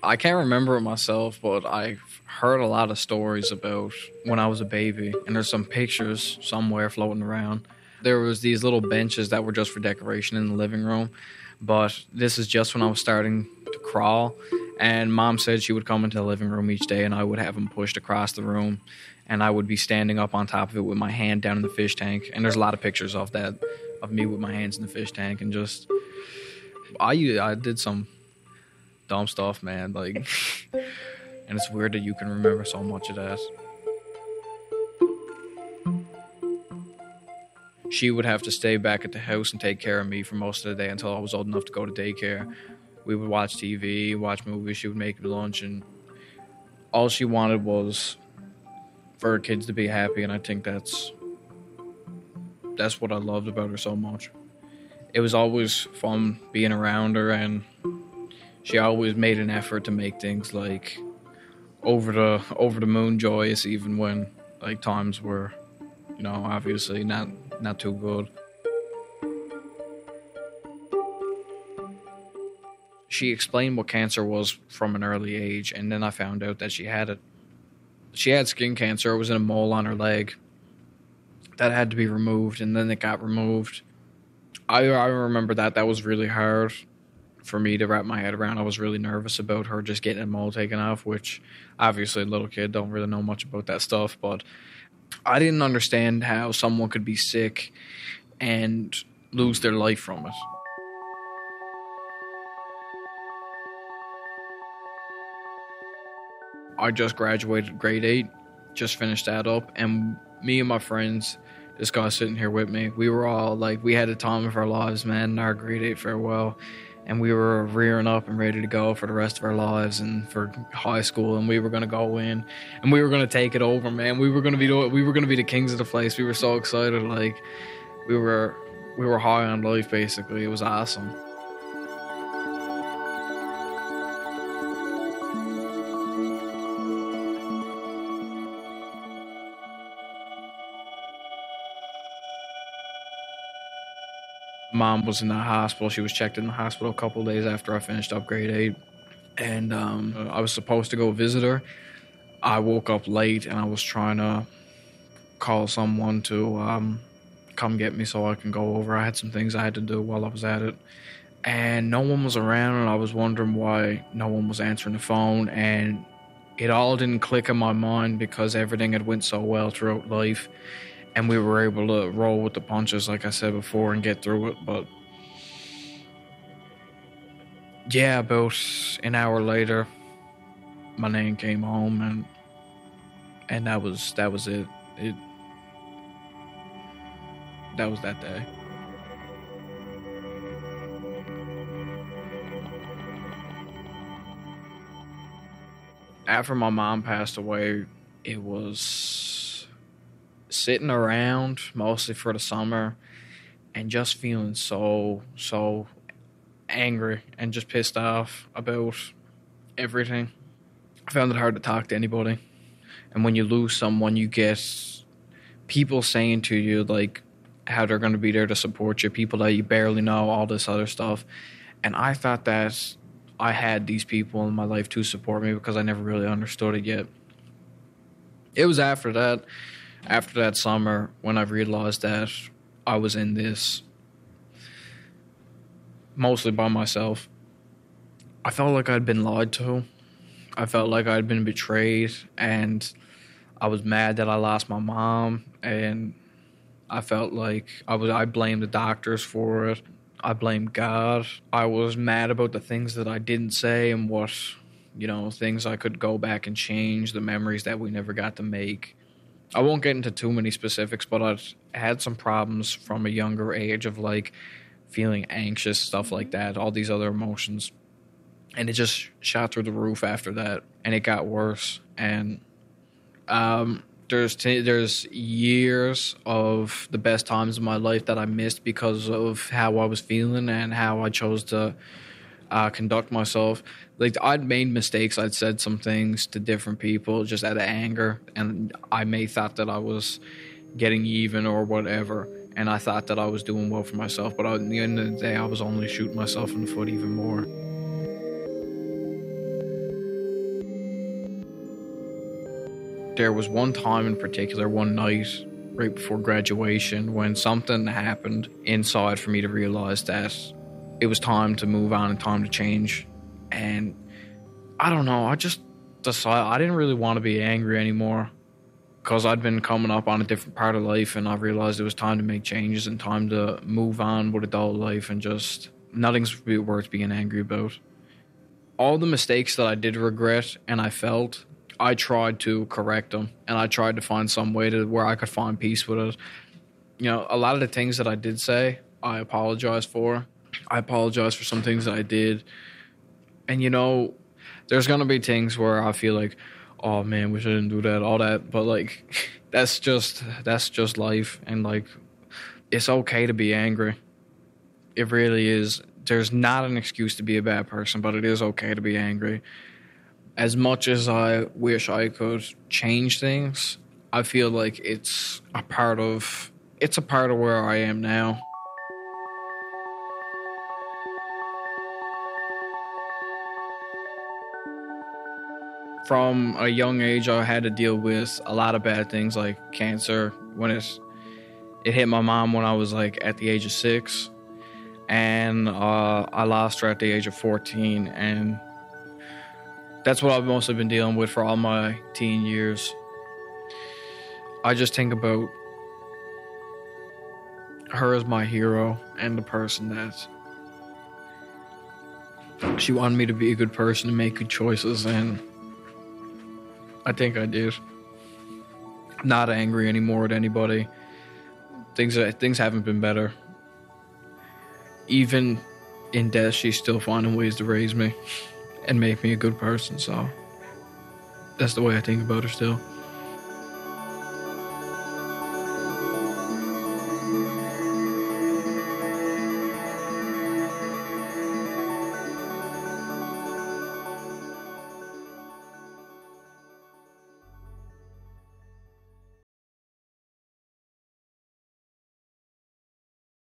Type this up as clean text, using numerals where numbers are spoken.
I can't remember it myself, but I've heard a lot of stories about when I was a baby, and there's some pictures somewhere floating around. There was these little benches that were just for decoration in the living room, but this is just when I was starting to crawl, and Mom said she would come into the living room each day, and I would have them pushed across the room, and I would be standing up on top of it with my hand down in the fish tank, and there's a lot of pictures of that, of me with my hands in the fish tank, and just, I did some dumb stuff, man. Like, and it's weird that you can remember so much of that. She would have to stay back at the house and take care of me for most of the day until I was old enough to go to daycare. We would watch TV, watch movies. She would make me lunch, and all she wanted was for her kids to be happy. And I think that's what I loved about her so much. It was always fun being around her, and she always made an effort to make things like over the moon joyous, even when like times were, obviously not too good. She explained what cancer was from an early age, and then I found out that she had it. She had skin cancer. It was in a mole on her leg that had to be removed, and then it got removed. I remember that was really hard for me to wrap my head around. I was really nervous about her just getting a mole taken off, which obviously a little kid don't really know much about that stuff, but I didn't understand how someone could be sick and lose their life from it. I just graduated grade 8, just finished that up, and me and my friends, this guy sitting here with me, we were all like, we had the time of our lives, man, in our grade 8 farewell. And we were rearing up and ready to go for the rest of our lives and for high school. And we were going to go in and we were going to take it over, man. We were going to be the kings of the place. We were so excited. Like we were high on life, basically. It was awesome. Mom was in the hospital. She was checked in the hospital a couple of days after I finished up grade 8. And I was supposed to go visit her. I woke up late and I was trying to call someone to come get me so I can go over. I had some things I had to do while I was at it. And no one was around, and I was wondering why no one was answering the phone. And it all didn't click in my mind because everything had went so well throughout life. And we were able to roll with the punches, like I said before, and get through it. But yeah, about an hour later, my nan came home, and that was it. That was that day. After my mom passed away, it was sitting around mostly for the summer and just feeling so angry and just pissed off about everything. I found it hard to talk to anybody. And when you lose someone, you get people saying to you like how they're going to be there to support you, people that you barely know, all this other stuff. And I thought that I had these people in my life to support me because I never really understood it yet. It was after that summer when I realized that I was in this mostly by myself. I felt like I'd been lied to. I felt like I'd been betrayed, and I was mad that I lost my mom, and I felt like I blamed the doctors for it. I blamed God. I was mad about the things that I didn't say and what, things I could go back and change, the memories that we never got to make. I won't get into too many specifics, but I've had some problems from a younger age of like feeling anxious, stuff like that, all these other emotions. And it just shot through the roof after that, and it got worse. And there's years of the best times of my life that I missed because of how I was feeling and how I chose to conduct myself. Like, I'd made mistakes. I'd said some things to different people just out of anger, and I may thought that I was getting even or whatever, and I thought that I was doing well for myself, but at the end of the day, I was only shooting myself in the foot even more. there was one time in particular, one night right before graduation, when something happened inside for me to realize that it was time to move on and time to change. And I don't know, I just decided I didn't really want to be angry anymore, because I'd been coming up on a different part of life, and I realized it was time to make changes and time to move on with adult life, and just nothing's worth being angry about. All the mistakes that I did regret and I felt, I tried to correct them, and I tried to find some way to where I could find peace with it. You know, a lot of the things that I did say, I apologize for. I apologize for some things that I did. And, you know, there's going to be things where I feel like, oh, man, we shouldn't do that, all that. But, like, that's just life. And, like, it's okay to be angry. It really is. There's not an excuse to be a bad person, but it is okay to be angry. As much as I wish I could change things, I feel like it's a part of where I am now. From a young age, I had to deal with a lot of bad things like cancer. When it hit my mom when I was like at the age of 6, and I lost her at the age of 14, and that's what I've mostly been dealing with for all my teen years. I just think about her as my hero and the person that she wanted me to be a good person and make good choices, and I think I did. I'm not angry anymore at anybody. Things haven't been better. Even in death, she's still finding ways to raise me and make me a good person, so that's the way I think about her still.